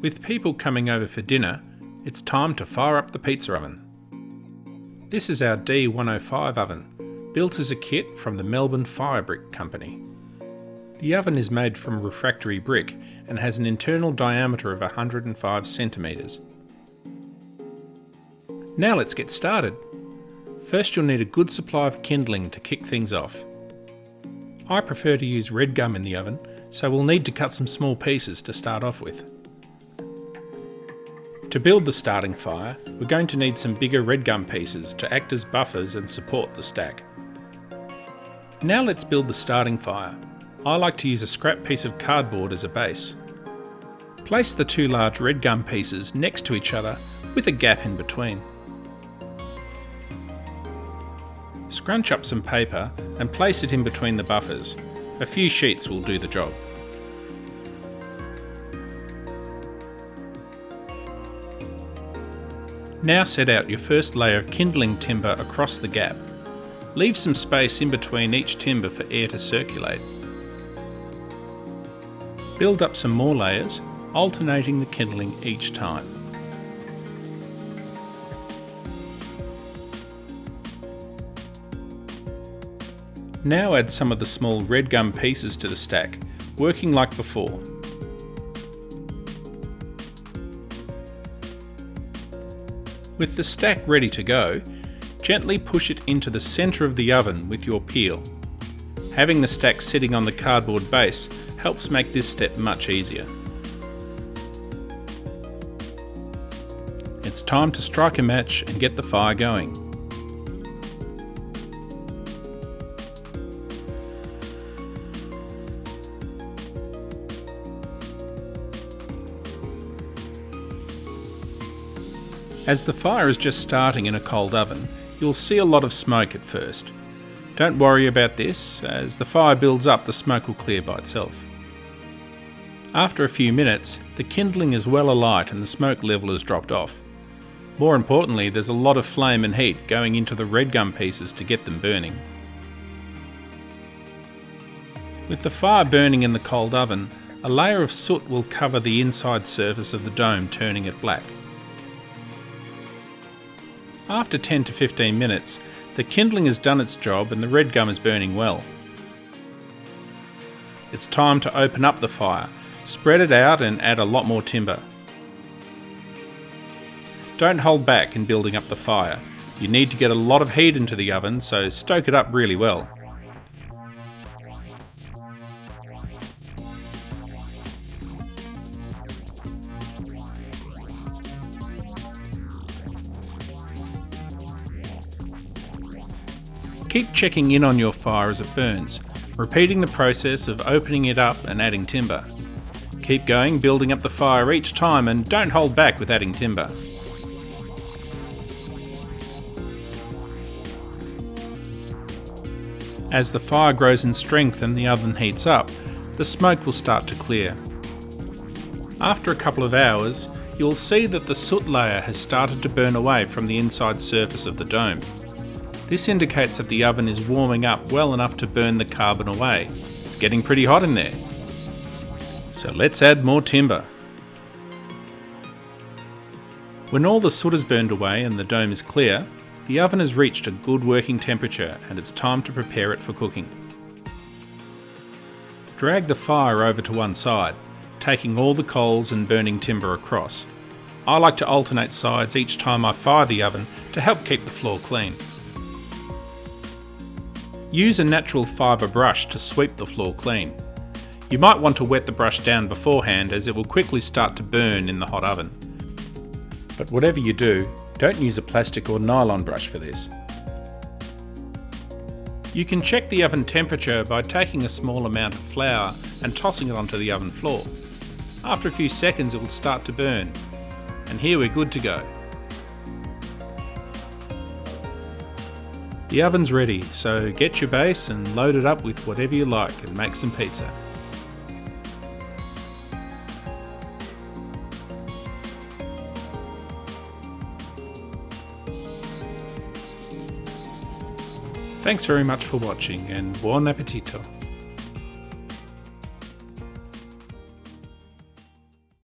With people coming over for dinner, it's time to fire up the pizza oven. This is our D105 oven, built as a kit from the Melbourne Fire Brick Company. The oven is made from refractory brick and has an internal diameter of 105 centimetres. Now let's get started. First you'll need a good supply of kindling to kick things off. I prefer to use red gum in the oven, so we'll need to cut some small pieces to start off with. To build the starting fire, we're going to need some bigger red gum pieces to act as buffers and support the stack. Now let's build the starting fire. I like to use a scrap piece of cardboard as a base. Place the two large red gum pieces next to each other with a gap in between. Scrunch up some paper and place it in between the buffers. A few sheets will do the job. Now set out your first layer of kindling timber across the gap. Leave some space in between each timber for air to circulate. Build up some more layers, alternating the kindling each time. Now add some of the small red gum pieces to the stack, working like before. With the stack ready to go, gently push it into the centre of the oven with your peel. Having the stack sitting on the cardboard base helps make this step much easier. It's time to strike a match and get the fire going. As the fire is just starting in a cold oven, you'll see a lot of smoke at first. Don't worry about this, as the fire builds up, the smoke will clear by itself. After a few minutes, the kindling is well alight and the smoke level has dropped off. More importantly, there's a lot of flame and heat going into the red gum pieces to get them burning. With the fire burning in the cold oven, a layer of soot will cover the inside surface of the dome, turning it black. After 10 to 15 minutes, the kindling has done its job and the red gum is burning well. It's time to open up the fire, spread it out and add a lot more timber. Don't hold back in building up the fire. You need to get a lot of heat into the oven, so stoke it up really well. Keep checking in on your fire as it burns, repeating the process of opening it up and adding timber. Keep going, building up the fire each time, and don't hold back with adding timber. As the fire grows in strength and the oven heats up, the smoke will start to clear. After a couple of hours, you'll see that the soot layer has started to burn away from the inside surface of the dome. This indicates that the oven is warming up well enough to burn the carbon away. It's getting pretty hot in there. So let's add more timber. When all the soot is burned away and the dome is clear, the oven has reached a good working temperature and it's time to prepare it for cooking. Drag the fire over to one side, taking all the coals and burning timber across. I like to alternate sides each time I fire the oven to help keep the floor clean. Use a natural fibre brush to sweep the floor clean. You might want to wet the brush down beforehand, as it will quickly start to burn in the hot oven. But whatever you do, don't use a plastic or nylon brush for this. You can check the oven temperature by taking a small amount of flour and tossing it onto the oven floor. After a few seconds it will start to burn, and here we're good to go. The oven's ready, so get your base and load it up with whatever you like and make some pizza. Thanks very much for watching and buon appetito!